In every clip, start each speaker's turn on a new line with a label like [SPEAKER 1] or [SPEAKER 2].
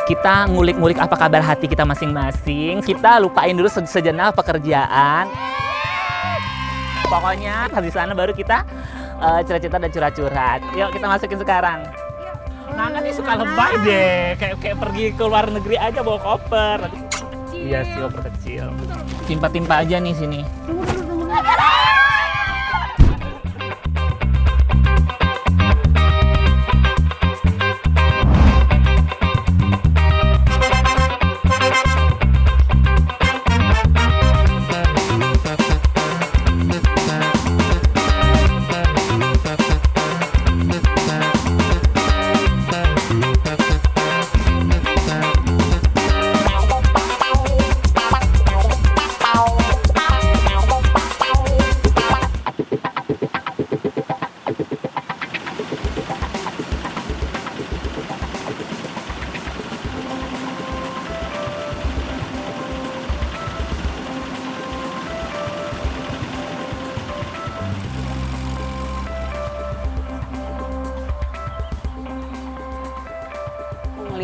[SPEAKER 1] kita ngulik-ngulik apa kabar hati kita masing-masing. Kita lupain dulu sejenak pekerjaan. Pokoknya habis sana baru kita cerita-cerita dan curhat-curhat. Yuk kita masukin sekarang. Nana nih suka lebay deh, kayak pergi ke luar negeri aja bawa koper. Iya sih, koper kecil. Timpa-timpa aja nih sini.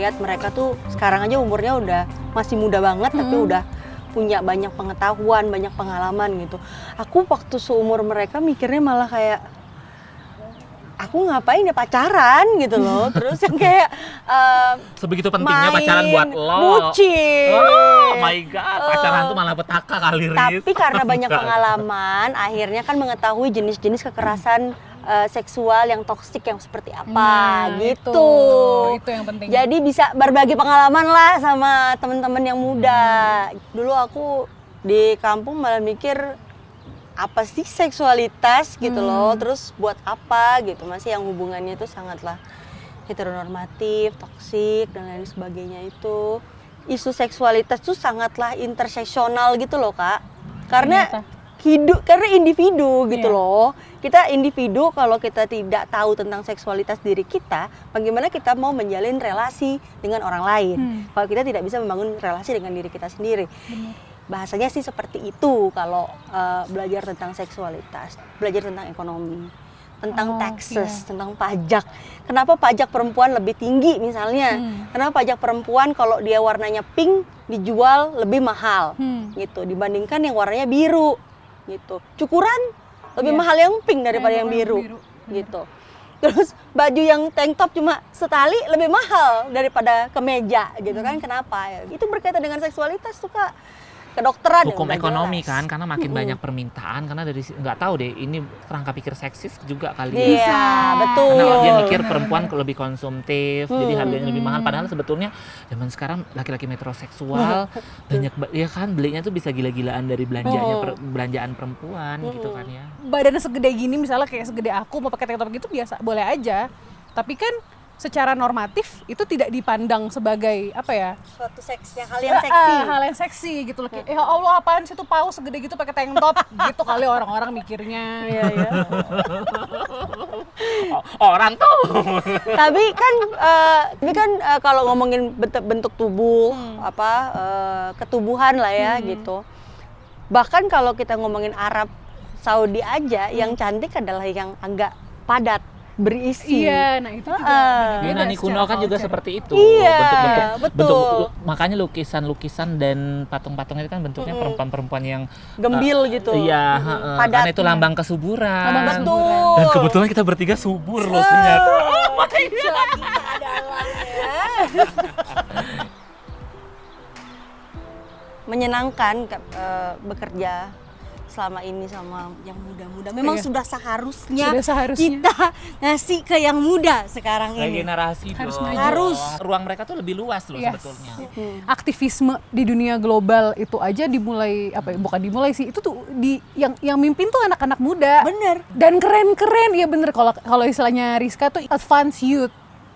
[SPEAKER 2] Lihat mereka tuh sekarang aja umurnya udah masih muda banget tapi udah punya banyak pengetahuan, banyak pengalaman gitu. Aku waktu seumur mereka mikirnya malah kayak aku ngapain ya pacaran gitu loh. Terus yang kayak
[SPEAKER 1] sebegitu pentingnya pacaran buat lo.
[SPEAKER 2] Bucin.
[SPEAKER 1] Oh my god, pacaran tuh malah petaka kali, Riz.
[SPEAKER 2] Tapi karena banyak pengalaman, akhirnya kan mengetahui jenis-jenis kekerasan seksual yang toksik yang seperti apa gitu.
[SPEAKER 3] Itu yang penting.
[SPEAKER 2] Jadi bisa berbagi pengalaman lah sama teman-teman yang muda. Dulu aku di kampung malah mikir apa sih seksualitas gitu loh, terus buat apa gitu, masih yang hubungannya itu sangatlah heteronormatif, toksik dan lain sebagainya itu. Isu seksualitas tuh sangatlah interseksional gitu loh Kak, karena karena individu gitu loh. Kita individu, kalau kita tidak tahu tentang seksualitas diri kita, bagaimana kita mau menjalin relasi dengan orang lain kalau kita tidak bisa membangun relasi dengan diri kita sendiri. Bahasanya sih seperti itu kalau belajar tentang seksualitas, belajar tentang ekonomi, tentang taxes, tentang pajak. Kenapa pajak perempuan lebih tinggi misalnya? Kenapa pajak perempuan kalau dia warnanya pink dijual lebih mahal gitu dibandingkan yang warnanya biru gitu. Cukuran lebih mahal yang pink daripada yang biru gitu. Terus baju yang tank top cuma setali lebih mahal daripada kemeja gitu kan. Kenapa ya? Itu berkaitan dengan seksualitas tuh Kak. Kedokteran
[SPEAKER 1] hukum
[SPEAKER 2] ya,
[SPEAKER 1] ekonomi
[SPEAKER 2] jelas.
[SPEAKER 1] kan, karena makin banyak permintaan, karena dari nggak tahu deh ini kerangka pikir seksis juga kali ya.
[SPEAKER 2] Iya, betul.
[SPEAKER 1] Karena dia mikir perempuan lebih konsumtif, jadi harganya lebih mahal. Padahal sebetulnya zaman sekarang laki-laki metroseksual banyak ya kan belinya tuh bisa gila-gilaan dari belanjaan perempuan gitu kan ya.
[SPEAKER 3] Badannya segede gini misalnya kayak segede aku mau pakai tank top gitu biasa boleh aja. Tapi kan secara normatif itu tidak dipandang sebagai apa ya?
[SPEAKER 2] Suatu seks hal yang seksi.
[SPEAKER 3] Hal yang seksi gitu loh. Ya Allah apaan sih tuh paus segede gitu pakai tank top gitu kali orang-orang mikirnya.
[SPEAKER 2] Iya ya.
[SPEAKER 1] Orang tuh.
[SPEAKER 2] Tapi kan kalau ngomongin bentuk tubuh ketubuhan lah ya gitu. Bahkan kalau kita ngomongin Arab Saudi aja yang cantik adalah yang agak padat, berisi.
[SPEAKER 3] Iya, nah itu juga
[SPEAKER 1] Yunani kuno kan juga seperti itu.
[SPEAKER 2] Iya,
[SPEAKER 1] bentuk makanya lukisan-lukisan dan patung-patungnya itu kan bentuknya perempuan-perempuan yang
[SPEAKER 2] gembil gitu.
[SPEAKER 1] Iya,
[SPEAKER 2] padat.
[SPEAKER 1] karena itu lambang kesuburan.
[SPEAKER 2] Betul.
[SPEAKER 1] Dan kebetulan kita bertiga subur loh ternyata. Oh my god.
[SPEAKER 2] Menyenangkan bekerja selama ini sama yang muda-muda. Memang sudah seharusnya kita ngasih ke yang muda sekarang ini.
[SPEAKER 1] Regenerasi dong.
[SPEAKER 2] Harus.
[SPEAKER 1] Ruang mereka tuh lebih luas loh sebetulnya.
[SPEAKER 3] Aktivisme di dunia global itu aja dimulai bukan dimulai sih, itu tuh yang mimpin tuh anak-anak muda.
[SPEAKER 2] Bener.
[SPEAKER 3] Dan keren-keren ya bener kalau istilahnya Rizka tuh advanced youth.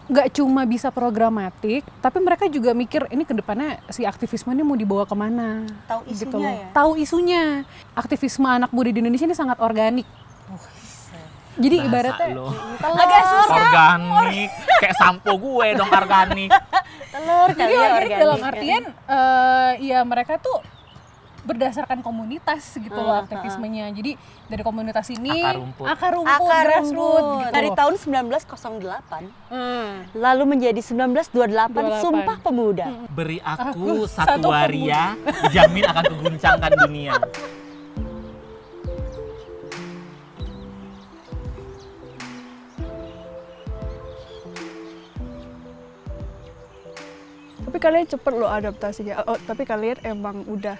[SPEAKER 3] Nggak cuma bisa programatik, tapi mereka juga mikir ini kedepannya si aktivisme ini mau dibawa kemana.
[SPEAKER 2] Tahu isunya
[SPEAKER 3] gitu
[SPEAKER 2] ya?
[SPEAKER 3] Tahu isunya. Aktivisme anak muda di Indonesia ini sangat organik. Jadi ibaratnya agak susah.
[SPEAKER 1] Organik, kayak sampo gue dong organik.
[SPEAKER 2] Telur kali ya
[SPEAKER 3] Jadi
[SPEAKER 2] organik.
[SPEAKER 3] dalam artian ya mereka tuh berdasarkan komunitas gitu loh aktivismenya. Jadi dari komunitas ini
[SPEAKER 1] Akar rumput.
[SPEAKER 3] grassroots gitu.
[SPEAKER 2] Dari tahun 1908 lalu menjadi 1928 Sumpah Pemuda.
[SPEAKER 1] Beri aku satu waria, dijamin akan kuguncangkan dunia.
[SPEAKER 4] Tapi kalian cepet loh adaptasinya. Oh, tapi kalian emang udah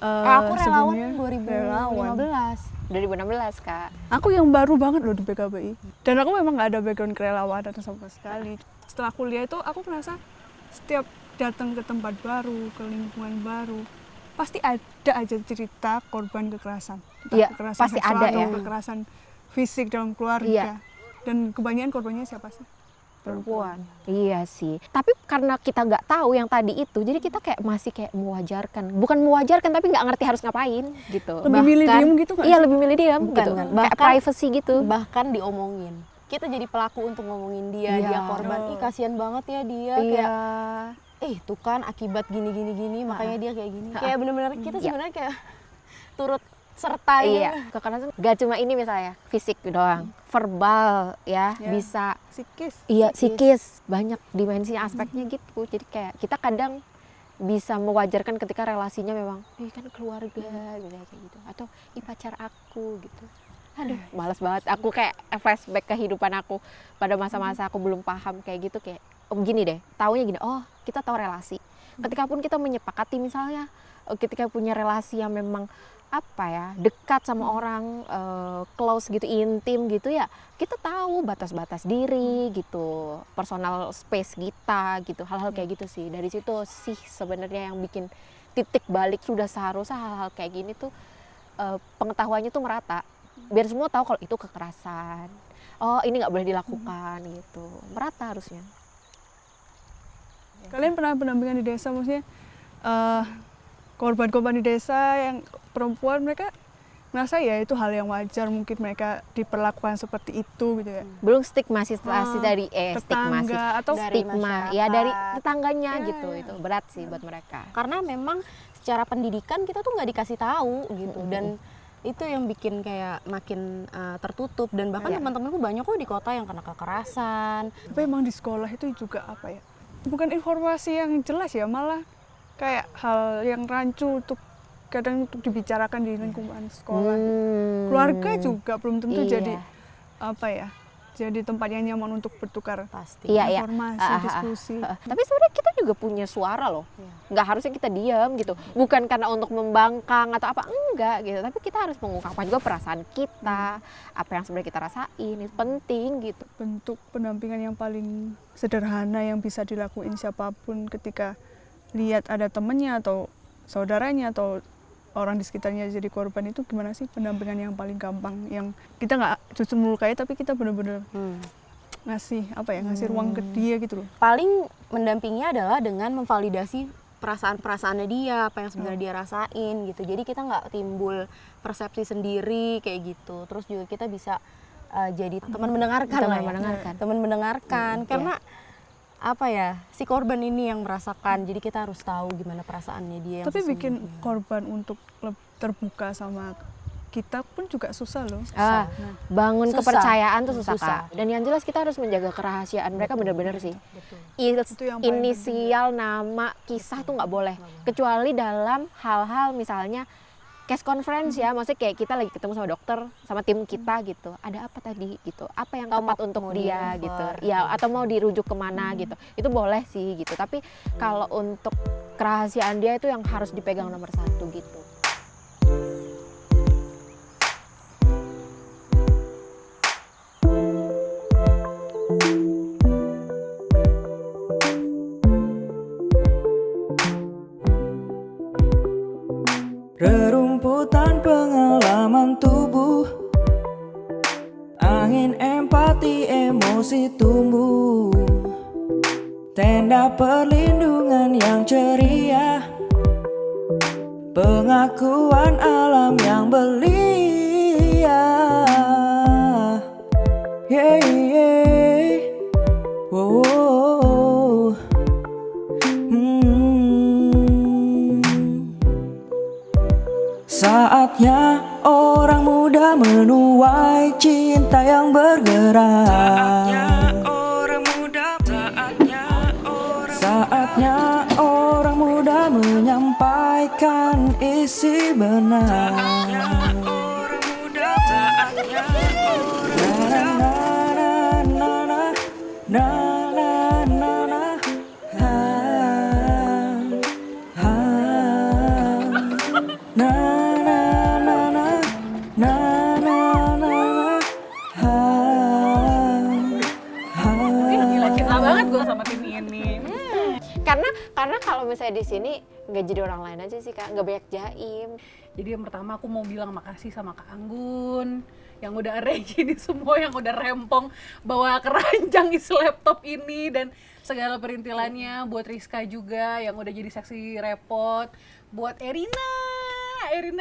[SPEAKER 5] Aku relawan
[SPEAKER 4] sebelumnya
[SPEAKER 5] 2016 Kak.
[SPEAKER 4] Aku yang baru banget loh di PKBI. Dan aku memang nggak ada background kerelawanan sama sekali. Setelah kuliah itu aku merasa setiap datang ke tempat baru, ke lingkungan baru, pasti ada aja cerita korban kekerasan. Entah
[SPEAKER 5] Iya,
[SPEAKER 4] kekerasan
[SPEAKER 5] pasti
[SPEAKER 4] seksual
[SPEAKER 5] ada
[SPEAKER 4] atau
[SPEAKER 5] ya.
[SPEAKER 4] kekerasan fisik dalam keluarga.
[SPEAKER 5] Iya.
[SPEAKER 4] Dan kebanyakan korbannya siapa sih?
[SPEAKER 5] Perempuan. Iya sih. Tapi karena kita nggak tahu yang tadi itu, jadi kita kayak masih kayak mewajarkan. Bukan mewajarkan, tapi nggak ngerti harus ngapain gitu.
[SPEAKER 4] Lebih milih diem gitu nggak
[SPEAKER 5] Iya,
[SPEAKER 4] sih?
[SPEAKER 5] lebih milih diam
[SPEAKER 2] Bukan,
[SPEAKER 5] gitu.
[SPEAKER 2] kan?
[SPEAKER 5] Kayak privacy gitu.
[SPEAKER 2] Bahkan diomongin. Kita jadi pelaku untuk ngomongin dia,
[SPEAKER 5] Iya.
[SPEAKER 2] dia korban. Ih kasihan banget ya dia.
[SPEAKER 5] Iya.
[SPEAKER 2] Kayak, tuh kan akibat gini, makanya dia kayak gini. Kayak bener-bener kita sebenarnya kayak turut serta
[SPEAKER 5] Iya. Kekerasan gak cuma ini misalnya fisik doang, verbal ya,
[SPEAKER 4] Iya.
[SPEAKER 5] bisa.
[SPEAKER 4] Psikis.
[SPEAKER 5] Iya, psikis, banyak dimensi aspeknya gitu. Jadi kayak kita kadang bisa mewajarkan ketika relasinya memang, kan keluarga, kayak gitu. Atau pacar aku gitu. Aduh, malas banget. Aku kayak flashback kehidupan aku pada masa-masa aku belum paham kayak gitu. Kayak, gini deh, taunya gini, kita tahu relasi. Ketika pun kita menyepakati misalnya, ketika punya relasi yang memang dekat sama orang, close gitu, intim gitu ya, kita tahu batas-batas diri gitu, personal space kita gitu, hal-hal kayak gitu sih. Dari situ sih sebenarnya yang bikin titik balik sudah seharusnya hal-hal kayak gini tuh pengetahuannya tuh merata, biar semua tahu kalau itu kekerasan, ini nggak boleh dilakukan gitu, merata harusnya.
[SPEAKER 4] Kalian pernah pendampingan di desa, maksudnya korban-korban di desa yang perempuan, mereka merasa ya itu hal yang wajar, mungkin mereka diperlakukan seperti itu gitu ya.
[SPEAKER 5] Belum stigmatisasi dari
[SPEAKER 4] Tetangga atau
[SPEAKER 5] stigma
[SPEAKER 2] dari
[SPEAKER 5] ya dari
[SPEAKER 2] masyarakat.
[SPEAKER 5] tetangganya
[SPEAKER 4] Iya,
[SPEAKER 5] gitu.
[SPEAKER 4] iya.
[SPEAKER 5] Itu berat sih buat mereka.
[SPEAKER 2] Karena memang secara pendidikan kita tuh nggak dikasih tahu gitu, dan itu yang bikin kayak makin tertutup. Dan bahkan
[SPEAKER 5] Iya.
[SPEAKER 2] teman-temanku banyak kok di kota yang kena kekerasan.
[SPEAKER 4] tapi emang di sekolah itu juga bukan informasi yang jelas ya, malah kayak hal yang rancu kadang untuk dibicarakan di lingkungan sekolah. Keluarga juga belum tentu
[SPEAKER 5] Iya.
[SPEAKER 4] jadi jadi tempat yang nyaman untuk bertukar
[SPEAKER 2] Pasti.
[SPEAKER 5] Iya.
[SPEAKER 4] informasi, diskusi.
[SPEAKER 5] Tapi sebenarnya kita juga punya suara loh. Nggak harusnya kita diam gitu. Bukan karena untuk membangkang atau apa, enggak gitu. Tapi kita harus mengungkapkan juga perasaan kita, apa yang sebenarnya kita rasain, itu penting gitu.
[SPEAKER 4] Bentuk pendampingan yang paling sederhana yang bisa dilakuin siapapun ketika lihat ada temennya atau saudaranya atau orang di sekitarnya jadi korban, itu gimana sih pendampingan yang paling gampang, yang kita nggak justru melukai tapi kita benar-benar ngasih ngasih ruang ke dia gitu loh.
[SPEAKER 2] Paling mendampinginya adalah dengan memvalidasi perasaan-perasaannya dia, apa yang sebenarnya dia rasain gitu. Jadi kita nggak timbul persepsi sendiri kayak gitu. Terus juga kita bisa jadi teman mendengarkan lah ya. Teman mendengarkan. Karena si korban ini yang merasakan, jadi kita harus tahu gimana perasaannya dia.
[SPEAKER 4] Tapi bikin korban untuk terbuka sama kita pun juga susah loh.
[SPEAKER 5] Bangun
[SPEAKER 2] Susah.
[SPEAKER 5] kepercayaan tuh susah,
[SPEAKER 2] Susah.
[SPEAKER 5] Kak. Dan yang jelas kita harus menjaga kerahasiaan mereka bener-bener sih.
[SPEAKER 4] Itu yang paling
[SPEAKER 5] Inisial, nama, kisah tuh nggak boleh. Kecuali dalam hal-hal misalnya case conference ya, maksudnya kayak kita lagi ketemu sama dokter, sama tim kita gitu. Ada apa tadi gitu? Apa yang tepat untuk
[SPEAKER 2] mau
[SPEAKER 5] dia
[SPEAKER 2] di-refer,
[SPEAKER 5] gitu? Ya, atau mau dirujuk kemana gitu? Itu boleh sih gitu. Tapi kalau untuk kerahasiaan dia itu yang harus dipegang nomor satu gitu.
[SPEAKER 6] Rerumputan pengalaman tubuh, angin empati emosi tumbuh, tenda perlindungan yang ceria, pengakuan alam yang belia. Yeah, yeah. Wow. cinta yang bergerak. Saatnya orang muda menyampaikan isi benar.
[SPEAKER 3] Gila, cinta banget gue sama tim ini.
[SPEAKER 5] Karena kalau misalnya di sini nggak jadi orang lain aja sih Kak, nggak banyak jaim.
[SPEAKER 3] Jadi yang pertama aku mau bilang makasih sama Kak Anggun yang udah arrange ini semua, yang udah rempong bawa keranjang isi laptop ini dan segala perintilannya. Buat Rizka juga yang udah jadi saksi repot. Buat Erina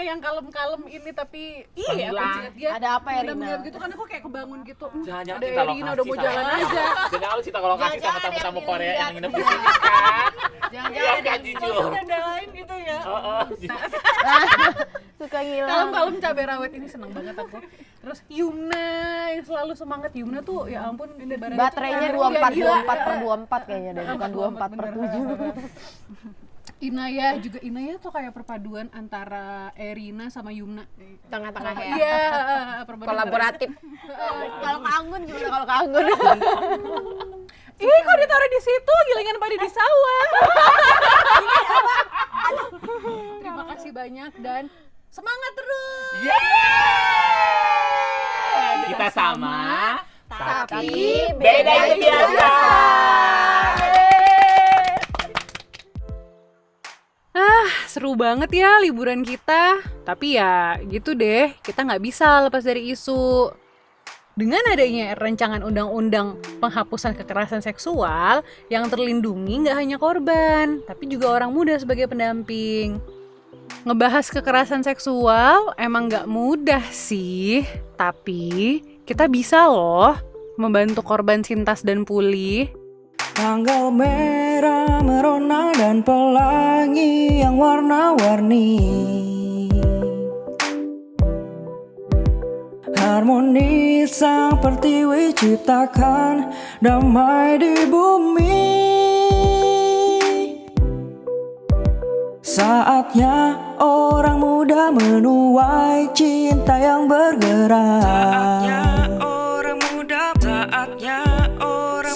[SPEAKER 3] yang kalem-kalem ini tapi aku ingat dia
[SPEAKER 2] Ada apa, Erina?
[SPEAKER 3] bener-bener gitu kan aku kayak kebangun gitu.
[SPEAKER 1] Jangan-jangan
[SPEAKER 3] Ada
[SPEAKER 1] cinta
[SPEAKER 3] Erina
[SPEAKER 1] lokasi
[SPEAKER 3] udah mau
[SPEAKER 1] sama-
[SPEAKER 3] jalan aja.
[SPEAKER 1] Jangan lu cinta lokasi sama tamu-tamu Korea yang nginep di sini kan.
[SPEAKER 2] Jangan-jangan
[SPEAKER 1] Iya kan, jujur.
[SPEAKER 3] Ada lain gitu ya.
[SPEAKER 5] Suka ngilang.
[SPEAKER 3] Kalem-kalem cabai rawit ini seneng banget aku. Terus Yumna yang selalu semangat. Yumna tuh ya ampun ini
[SPEAKER 5] Baterainya 24/24 kayaknya deh, bukan 24/7.
[SPEAKER 3] Inaya tuh kayak perpaduan antara Erina sama Yumna.
[SPEAKER 5] Tengah-tengah ya.
[SPEAKER 3] Iya, perpaduan
[SPEAKER 5] Kolaboratif. Kalau Kak Anggun gimana kalau Kak Anggun?
[SPEAKER 3] Ih, kok ditaruh di situ? Gilingan padi di sawah. Terima kasih banyak dan semangat terus.
[SPEAKER 1] Kita sama,
[SPEAKER 5] Tapi
[SPEAKER 1] beda itu biasa.
[SPEAKER 3] Seru banget ya liburan kita. Tapi ya gitu deh, kita nggak bisa lepas dari isu. Dengan adanya rancangan undang-undang penghapusan kekerasan seksual, yang terlindungi nggak hanya korban, tapi juga orang muda sebagai pendamping. Ngebahas kekerasan seksual emang nggak mudah sih, tapi kita bisa loh membantu korban sintas dan pulih.
[SPEAKER 6] Tanggal merah merona dan pelangi yang warna-warni, harmoni sang pertiwi ciptakan damai di bumi. Saatnya orang muda menuai cinta yang bergerak.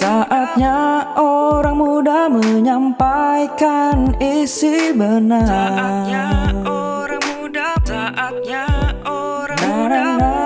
[SPEAKER 6] Saatnya orang muda menyampaikan isi benar. Saatnya orang muda, saatnya orang muda.